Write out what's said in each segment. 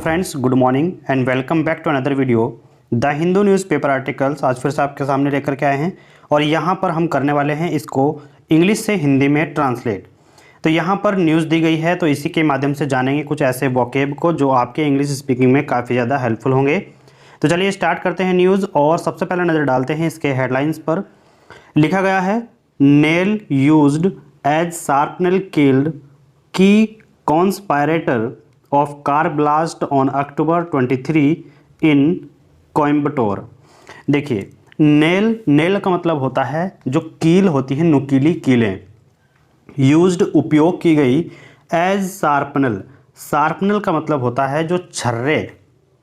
Friends, good morning and welcome back to another video the Hindu newspaper articles. आज फिर से आपके सामने लेकर के आए हैं और यहाँ पर हम करने वाले हैं इसको इंग्लिश से हिंदी में ट्रांसलेट। तो यहाँ पर न्यूज़ दी गई है, तो इसी के माध्यम से जानेंगे कुछ ऐसे वोकेब को जो आपके इंग्लिश स्पीकिंग में काफ़ी ज़्यादा हेल्पफुल होंगे। तो चलिए स्टार्ट करते हैं न्यूज़ और सबसे पहले नज़र डालते हैं इसके हेडलाइंस पर। लिखा गया है nail used as shrapnel killed की conspirator of car blast on October 23 in Coimbatore. देखिए, नेल का मतलब होता है जो कील होती है, नुकीली कीलें। यूज्ड उपयोग की गई, एज शार्पनल का मतलब होता है जो छर्रे,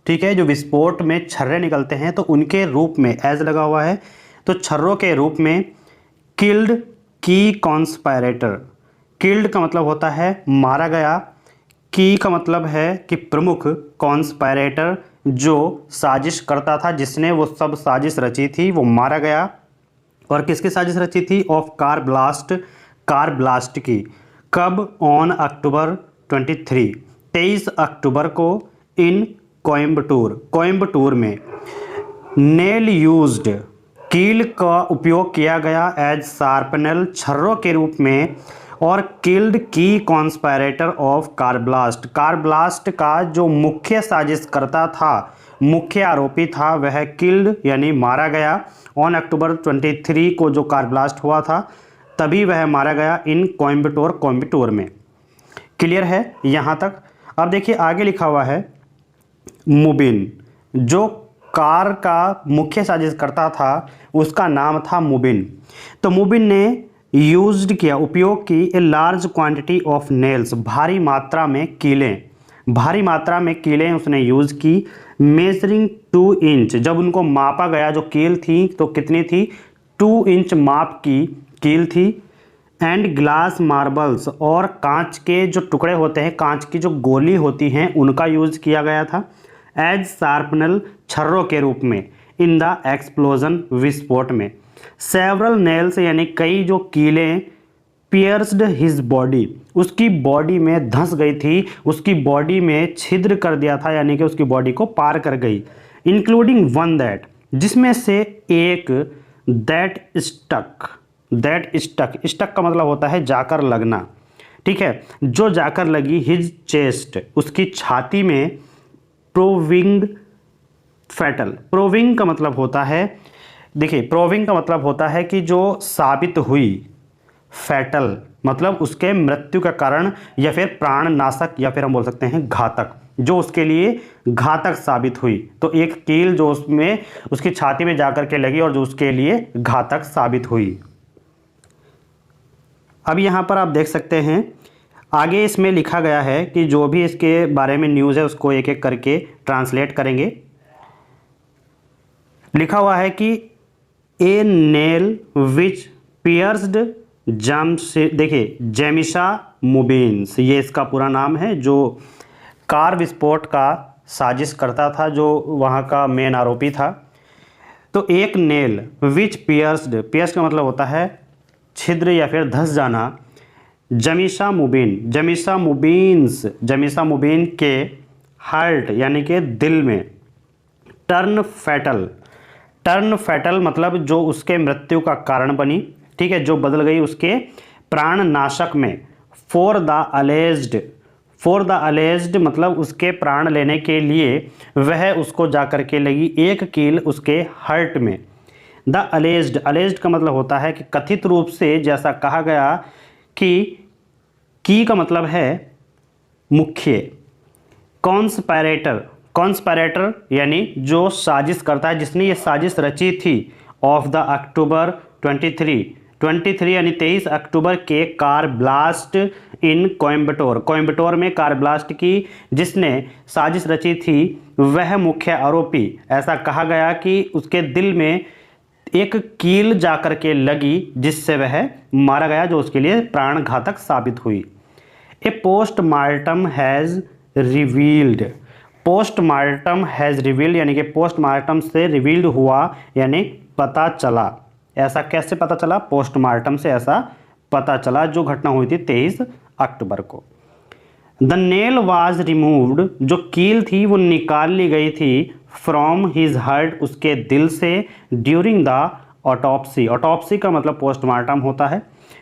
ठीक है, जो विस्फोट में छर्रे निकलते हैं तो उनके रूप में एज लगा हुआ है, तो छर्रों के रूप में। किल्ड की कॉन्स्पायरेटर, किल्ड का मतलब होता है मारा गया, की का मतलब है कि प्रमुख, कॉन्स्पायरेटर जो साजिश करता था, जिसने वो सब साजिश रची थी, वो मारा गया। और किसकी साजिश रची थी? ऑफ कार ब्लास्ट की। कब? ऑन अक्टूबर 23 अक्टूबर को, इन कोयम्बटूर में। नेल यूज्ड, कील का उपयोग किया गया, एज शार्पनेल, छर्रों के रूप में। और किल्ड की कॉन्स्पायरेटर ऑफ कार ब्लास्ट का जो मुख्य साजिश करता था, मुख्य आरोपी था, वह किल्ड यानी मारा गया। ऑन अक्टूबर 23 को जो कार ब्लास्ट हुआ था तभी वह मारा गया, इन कोयम्बटूर में। क्लियर है यहाँ तक? अब देखिए आगे लिखा हुआ है मुबिन, जो कार का मुख्य साजिश करता था उसका नाम था मुबिन। तो मुबिन ने यूज्ड किया, उपयोग की, a large quantity of nails, भारी मात्रा में कीलें उसने यूज़ की। मेजरिंग 2 इंच, जब उनको मापा गया जो कील थी तो कितनी थी? 2 इंच माप की कील थी। एंड ग्लास मार्बल्स, और कांच के जो टुकड़े होते हैं, कांच की जो गोली होती हैं, उनका यूज़ किया गया था, एज शार्पनल, छर्रों के रूप में, इन द एक्सप्लोजन, विस्फोट में। सेवरल नेल्स यानी कई जो कीलें, पियर्स्ड हिज बॉडी, उसकी बॉडी में धंस गई थी, उसकी बॉडी में छिद्र कर दिया था, यानी कि उसकी बॉडी को पार कर गई। इंक्लूडिंग वन दैट, जिसमें से एक, दैट स्टक का मतलब होता है जाकर लगना, ठीक है, जो जाकर लगी, हिज चेस्ट, उसकी छाती में। प्रोविंग का मतलब होता है, देखिए प्रोविंग का मतलब होता है कि जो साबित हुई, फैटल मतलब उसके मृत्यु का कारण या फिर प्राणनाशक या फिर हम बोल सकते हैं घातक, जो उसके लिए घातक साबित हुई। तो एक कील जो उसमें उसकी छाती में जाकर के लगी और जो उसके लिए घातक साबित हुई। अब यहाँ पर आप देख सकते हैं आगे इसमें लिखा गया है कि जो भी इसके बारे में न्यूज़ है उसको एक एक करके ट्रांसलेट करेंगे। लिखा हुआ है कि ए नेल विच पियर्स्ड देखिए जेमिशा मुबिन्स, ये इसका पूरा नाम है, जो कार विस्फोट का साजिश करता था, जो वहाँ का मेन आरोपी था। तो एक नेल विच पियर्स्ड का मतलब होता है छिद्र या फिर धस जाना। जमीशा मुबिन के हार्ट यानी कि दिल में। टर्न फैटल मतलब जो उसके मृत्यु का कारण बनी, ठीक है, जो बदल गई उसके प्राणनाशक में। फॉर द अलेज्ड मतलब उसके प्राण लेने के लिए वह उसको जाकर के लगी, एक कील उसके हार्ट में। द अलेज्ड का मतलब होता है कि कथित रूप से, जैसा कहा गया कि की का मतलब है मुख्य। कॉन्स्पायरेटर यानी जो साजिश करता है, जिसने ये साजिश रची थी, ऑफ द अक्टूबर 23 यानी 23 अक्टूबर के कार ब्लास्ट इन कोयम्बटोर में कार ब्लास्ट की जिसने साजिश रची थी, वह मुख्य आरोपी। ऐसा कहा गया कि उसके दिल में एक कील जाकर के लगी जिससे वह मारा गया, जो उसके लिए प्राणघातक साबित हुई। ए पोस्टमार्टम हैज़ रिवील्ड यानी कि पोस्टमार्टम से रिवील्ड हुआ यानी पता चला। ऐसा कैसे पता चला? पोस्टमार्टम से ऐसा पता चला, जो घटना हुई थी 23 अक्टूबर को। द नेल वाज रिमूव्ड, जो कील थी वो निकाल ली गई थी, फ्रॉम हिज हार्ट, उसके दिल से, ड्यूरिंग द ऑटोप्सी, ऑटोप्सी का मतलब पोस्टमार्टम होता है,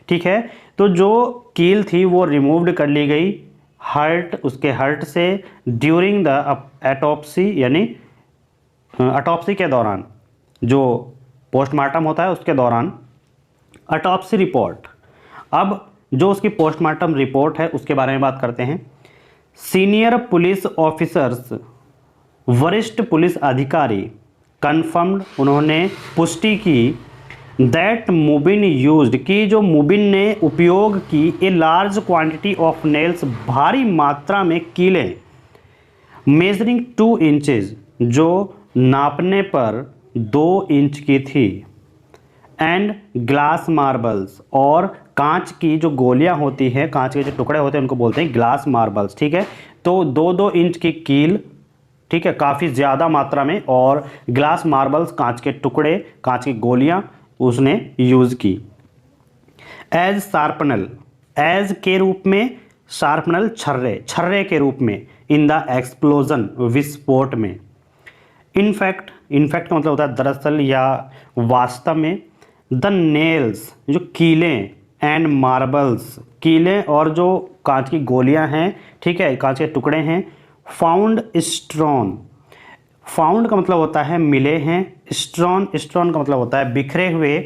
ठीक है। तो जो कील थी वो रिमूव्ड कर ली गई हार्ट, उसके हार्ट से, ड्यूरिंग द ऑटोप्सी, यानी ऑटोप्सी के दौरान, जो पोस्टमार्टम होता है उसके दौरान। ऑटोप्सी रिपोर्ट, अब जो उसकी पोस्टमार्टम रिपोर्ट है उसके बारे में बात करते हैं। सीनियर पुलिस ऑफिसर्स, वरिष्ठ पुलिस अधिकारी, कन्फर्म्ड, उन्होंने पुष्टि की, दैट मुबिन यूज्ड, कि जो मुबिन ने उपयोग की, a large quantity of nails, भारी मात्रा में कीलें, मेजरिंग 2 इंचेस, जो नापने पर 2 इंच की थी, एंड ग्लास मार्बल्स, और कांच की जो गोलियां होती हैं, कांच के जो टुकड़े होते हैं उनको बोलते हैं ग्लास मार्बल्स, ठीक है। तो 2-2 इंच की कील, ठीक है, काफ़ी ज़्यादा मात्रा में, और ग्लास मार्बल्स, कांच के टुकड़े, कांच की गोलियां उसने यूज़ की। एज शार्पनल, एज के रूप में, शार्पनल छर्रे, छर्रे के रूप में, इन द एक्सप्लोजन, विस्फोट में। इनफैक्ट, इनफैक्ट का मतलब होता है दरअसल या वास्तव में। द नेल्स, जो कीलें, एंड मार्बल्स, कीलें और जो कांच की गोलियां हैं, ठीक है, कांच के टुकड़े हैं, फाउंड स्ट्रॉन, फाउंड का मतलब होता है मिले हैं, स्ट्रॉन, स्ट्रॉन का मतलब होता है बिखरे हुए,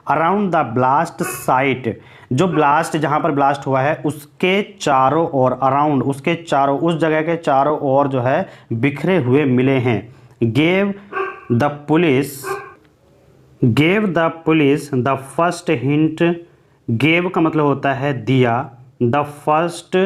अराउंड द ब्लास्ट साइट, जो ब्लास्ट, जहां पर ब्लास्ट हुआ है उसके चारों ओर, अराउंड, उसके चारों, उस जगह के चारों ओर जो है बिखरे हुए मिले हैं। Gave the police, gave the police the first hint, gave का मतलब होता है दिया, the first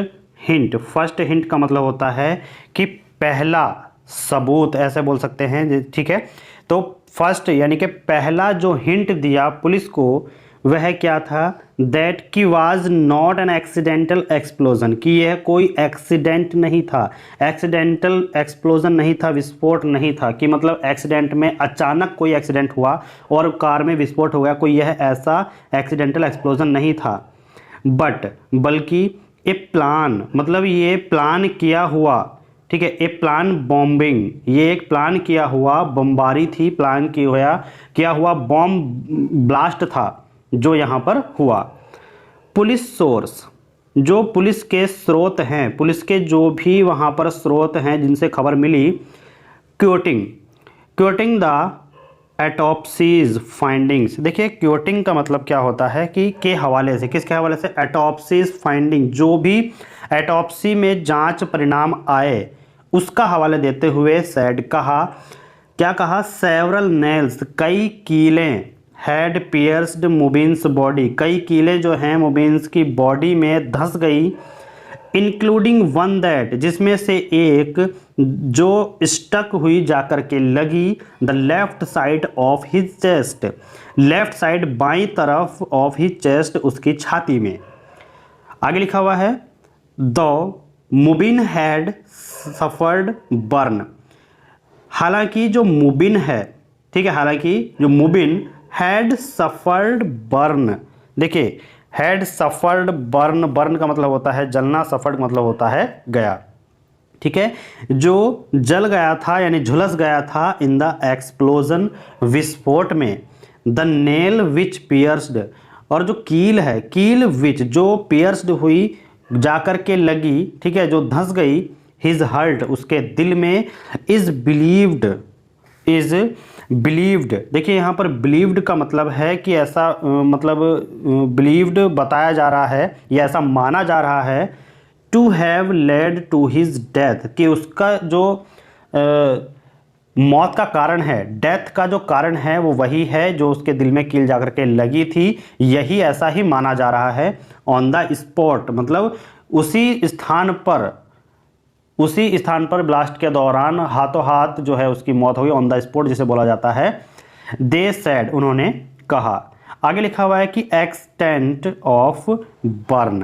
hint, first hint का मतलब होता है कि पहला सबूत, ऐसे बोल सकते हैं, ठीक है। तो फर्स्ट यानी कि पहला जो हिंट दिया पुलिस को, वह क्या था, दैट की was not an accidental explosion, कि यह कोई एक्सीडेंट नहीं था, एक्सीडेंटल एक्सप्लोजन नहीं था, विस्फोट नहीं था, कि मतलब एक्सीडेंट में अचानक कोई एक्सीडेंट हुआ और कार में विस्फोट हो गया, कोई यह ऐसा एक्सीडेंटल एक्सप्लोजन नहीं था। बट, बल्कि, ए प्लान, मतलब ये प्लान किया हुआ, ठीक है, ए प्लान बॉम्बिंग, ये एक प्लान किया हुआ बमबारी थी, प्लान किया हुआ बॉम्ब ब्लास्ट था जो यहाँ पर हुआ। पुलिस सोर्स, जो पुलिस के स्रोत हैं, पुलिस के जो भी वहाँ पर स्रोत हैं जिनसे खबर मिली, क्योटिंग, क्योटिंग द एटॉप्सीज फाइंडिंग्स। देखिए क्योटिंग का मतलब क्या होता है कि के हवाले से, किसके हवाले से, एटॉप्सीज फाइंडिंग, जो भी एटॉप्सी में जांच परिणाम आए उसका हवाले देते हुए सैड कहा, क्या कहा, सेवरल नेल्स, कई कीलें, हैड पियर्स्ड मुबिन्स बॉडी, कई कीलें जो हैं मुबिन्स की बॉडी में धंस गई, इंक्लूडिंग वन दैट, जिसमें से एक जो स्टक हुई जाकर के लगी, the left side of his chest, left side बाईं तरफ ऑफ हिज चेस्ट, उसकी छाती में। आगे लिखा हुआ है, the Mubin had suffered burn, हालांकि जो मुबिन है, ठीक है, हालांकि जो मुबिन हैड सफर्ड बर्न, देखिए हैड सफर्ड बर्न, बर्न का मतलब होता है जलना, सफर्ड का मतलब होता है गया, ठीक है, जो जल गया था यानी झुलस गया था, इन द एक्सप्लोजन, विस्फोट में, द नेल विच पियर्स्ड, और जो कील है, कील विच, जो पियर्स्ड हुई, जाकर के लगी, ठीक है, जो धंस गई, हिज हर्ट, उसके दिल में, इज बिलीव्ड, इज बिलीव्ड, देखिए यहाँ पर बिलीव्ड का मतलब है कि ऐसा मतलब बिलीव्ड बताया जा रहा है या ऐसा माना जा रहा है, to have led to his death, कि उसका जो मौत का कारण है, डेथ का जो कारण है वो वही है जो उसके दिल में कील जाकर के लगी थी, यही ऐसा ही माना जा रहा है। ऑन द स्पॉट मतलब उसी स्थान पर ब्लास्ट के दौरान हाथों हाथ जो है उसकी मौत हुई, ऑन द स्पॉट जिसे बोला जाता है। दे सैड, उन्होंने कहा। आगे लिखा हुआ है कि एक्सटेंट ऑफ बर्न,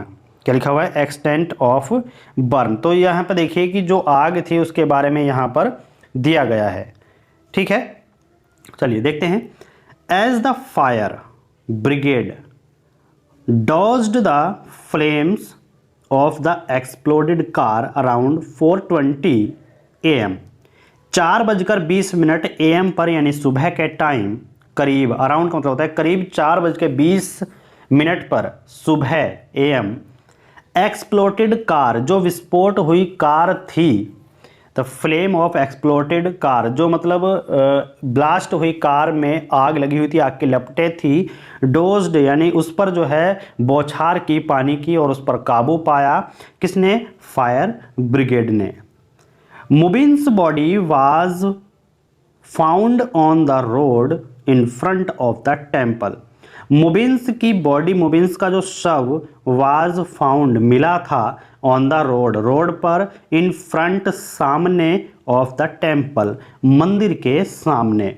क्या लिखा हुआ है, एक्सटेंट ऑफ बर्न। तो यहाँ पर देखिए कि जो आग थी उसके बारे में यहाँ पर दिया गया है, ठीक है। चलिए देखते हैं। As the fire brigade doused the flames of the exploded car around 4:20 AM। 4:20 AM पर यानी सुबह के टाइम, करीब, अराउंड का मतलब होता है करीब 4:20 पर सुबह AM, एक्सप्लोटेड कार जो विस्फोट हुई कार थी, द फ्लेम ऑफ एक्सप्लोटेड कार जो मतलब ब्लास्ट हुई कार में आग लगी हुई थी, आग की लपटें थी, डोज्ड यानी उस पर जो है बौछार की पानी की और उस पर काबू पाया, किसने? फायर ब्रिगेड ने। Mubin's body was found on the road in front of the temple. Mubin's की बॉडी, मुबिन्स का जो शव वाज फाउंड मिला था ऑन द रोड, रोड पर, इन फ्रंट सामने, ऑफ द टेम्पल मंदिर के सामने,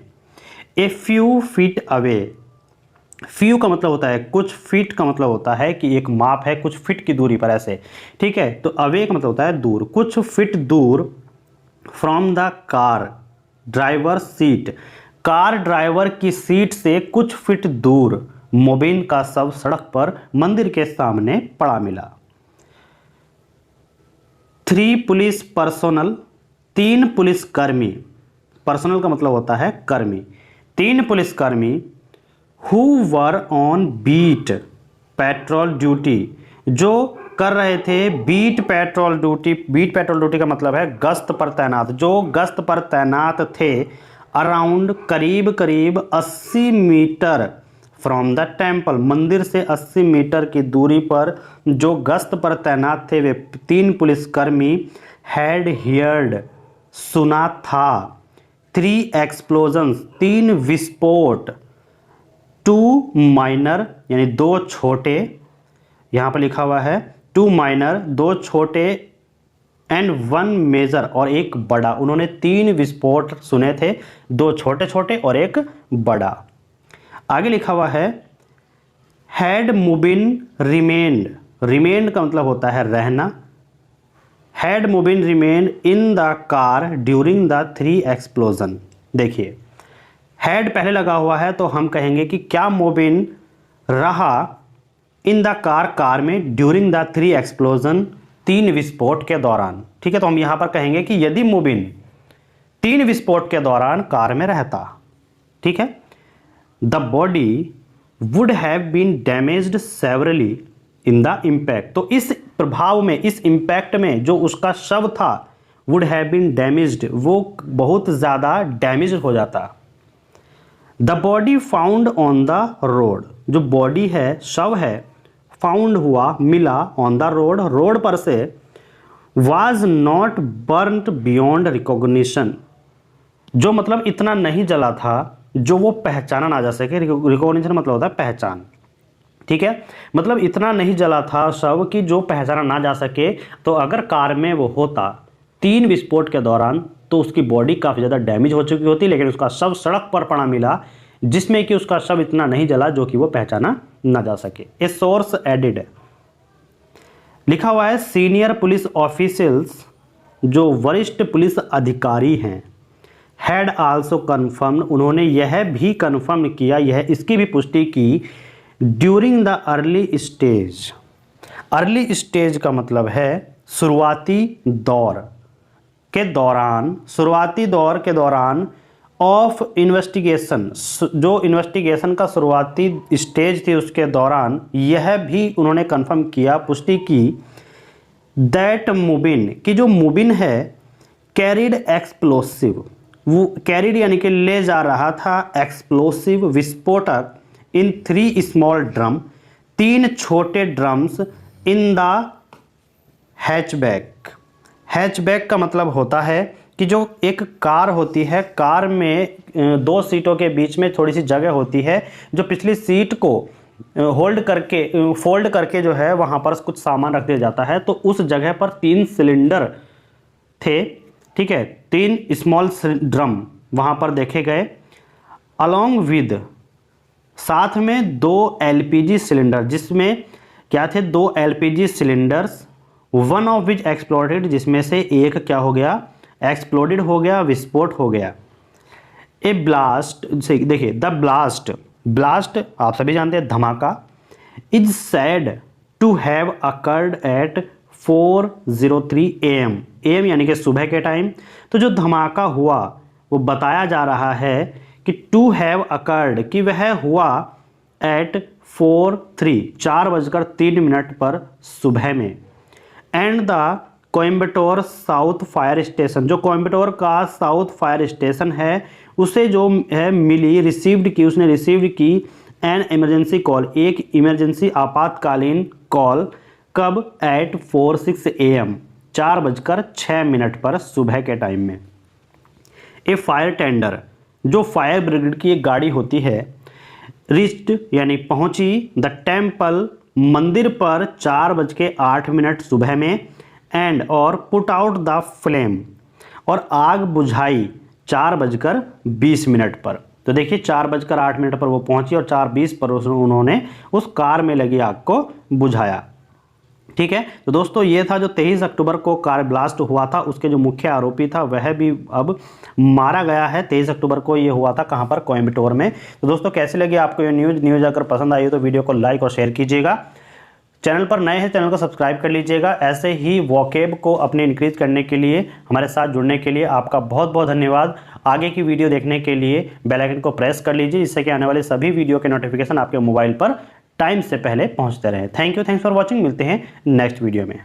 a few feet away. Few का मतलब होता है कुछ, फीट का मतलब होता है कि एक माप है कुछ फीट की दूरी पर, ऐसे, ठीक है। तो अवे का मतलब होता है दूर, कुछ फीट दूर, from the car driver seat, car driver की सीट से कुछ फीट दूर मुबिन का शव सड़क पर मंदिर के सामने पड़ा मिला। 3 पुलिस पर्सोनल, 3 पुलिसकर्मी, पर्सनल का मतलब होता है कर्मी, 3 पुलिसकर्मी, who were on beat patrol duty, जो कर रहे थे beat patrol duty. Beat patrol duty का मतलब है गश्त पर तैनात, जो गश्त पर तैनात थे, अराउंड करीब करीब 80 मीटर फ्रॉम द टेम्पल, मंदिर से 80 मीटर की दूरी पर जो गश्त पर तैनात थे वे 3 पुलिसकर्मी, हैड हियर्ड सुना था, 3 एक्सप्लोजन्स 3 विस्फोट, 2 माइनर यानी 2 छोटे, यहाँ पर लिखा हुआ है 2 माइनर 2 छोटे, एंड 1 मेजर और 1 बड़ा। उन्होंने 3 विस्फोट सुने थे, 2 छोटे छोटे और 1 बड़ा। आगे लिखा हुआ है हैड मुबिन रिमेन्ड, रिमेन्ड का मतलब होता है रहना, had Mubin remained in the car during the 3 explosion. देखिए हैड पहले लगा हुआ है तो हम कहेंगे कि क्या मुबिन रहा इन द कार, कार में, ड्यूरिंग द 3 एक्सप्लोजन 3 विस्फोट के दौरान, ठीक है। तो हम यहां पर कहेंगे कि यदि मुबिन 3 विस्फोट के दौरान कार में रहता, ठीक है, the body would have been damaged severely in the impact, तो इस प्रभाव में, इस इम्पैक्ट में जो उसका शव था, वुड हैव बीन डैमेज्ड, वो बहुत ज़्यादा डैमेज हो जाता। The body found on the road, जो बॉडी है, शव है, फाउंड हुआ, मिला, ऑन द रोड, रोड पर से, was not burnt beyond recognition, जो मतलब इतना नहीं जला था जो वो पहचाना ना जा सके। रिकॉग्निशन मतलब होता है पहचान, ठीक है, मतलब इतना नहीं जला था शव कि जो पहचाना ना जा सके। तो अगर कार में वो होता 3 विस्फोट के दौरान तो उसकी बॉडी काफ़ी ज़्यादा डैमेज हो चुकी होती, लेकिन उसका शव सड़क पर पड़ा मिला जिसमें कि उसका शव इतना नहीं जला जो कि वो पहचाना ना जा सके। ए सोर्स एडिड, लिखा हुआ है सीनियर पुलिस ऑफिशियल्स, जो वरिष्ठ पुलिस अधिकारी हैं, हैड आल्सो कन्फर्म, उन्होंने यह भी कन्फर्म किया, यह इसकी भी पुष्टि की, during the early stage, early stage का मतलब है शुरुआती दौर के दौरान, शुरुआती दौर के दौरान, ऑफ इन्वेस्टिगेशन, जो इन्वेस्टिगेशन का शुरुआती स्टेज थी उसके दौरान यह भी उन्होंने कन्फर्म किया, पुष्टि की, दैट मुबिन, कि जो मुबिन है, कैरिड एक्सप्लोसिव, वो कैरिड यानी कि ले जा रहा था, एक्सप्लोसिव विस्फोटक, इन 3 स्मॉल ड्रम, 3 छोटे drums, in the hatchback. Hatchback का मतलब होता है कि जो एक कार होती है, कार में 2 सीटों के बीच में थोड़ी सी जगह होती है, जो पिछली सीट को होल्ड करके, फोल्ड करके जो है वहाँ पर कुछ सामान रख दिया जाता है। तो उस जगह पर 3 सिलेंडर थे, ठीक है, 3 स्मॉल ड्रम वहाँ पर देखे गए, अलॉन्ग विद, साथ में 2 LPG सिलेंडर, जिसमें क्या थे, 2 LPG cylinders, one of which exploded, जिसमें से एक क्या हो गया, एक्सप्लोडेड हो गया, विस्फोट हो गया। ए ब्लास्ट, देखिए द ब्लास्ट, ब्लास्ट आप सभी जानते हैं धमाका, is said to have occurred at 4:03 AM, AM यानी कि सुबह के टाइम। तो जो धमाका हुआ वो बताया जा रहा है कि टू हैव अकर्ड, कि वह हुआ एट 4:03 पर सुबह में। And the Coimbatore south fire station, जो कोयम्बटोर का साउथ फायर स्टेशन है उसे जो है मिली, रिसीव्ड की, उसने रिसीव्ड की एन इमरजेंसी कॉल, एक इमरजेंसी आपातकालीन कॉल। कब? एट 4:06 AM, 4:06 पर सुबह के टाइम में। ए फायर टेंडर, जो फायर ब्रिगेड की एक गाड़ी होती है, रिच्ड यानी पहुंची द टेम्पल, मंदिर पर 4:08 सुबह में। एंड और पुट आउट द फ्लेम, और आग बुझाई 4:20 पर। तो देखिए 4:08 पर वो पहुंची और 4:20 पर उन्होंने उस कार में लगी आग को बुझाया। ठीक है, तो दोस्तों ये था जो 23 अक्टूबर को कार ब्लास्ट हुआ था, उसके जो मुख्य आरोपी था वह भी अब मारा गया है। 23 अक्टूबर को ये हुआ था, कहां पर? कोयम्बटोर में। तो दोस्तों कैसे लगी आपको ये न्यूज़ अगर पसंद आई हो तो वीडियो को लाइक और शेयर कीजिएगा। चैनल पर नए हैं, चैनल को सब्सक्राइब कर लीजिएगा। ऐसे ही वोकैब को अपने इंक्रीज करने के लिए, हमारे साथ जुड़ने के लिए आपका बहुत बहुत धन्यवाद। आगे की वीडियो देखने के लिए बेल आइकन को प्रेस कर लीजिए, जिससे कि आने वाले सभी वीडियो के नोटिफिकेशन आपके मोबाइल पर टाइम से पहले पहुंचते रहे। Thank you, thanks for watching. मिलते हैं नेक्स्ट वीडियो में।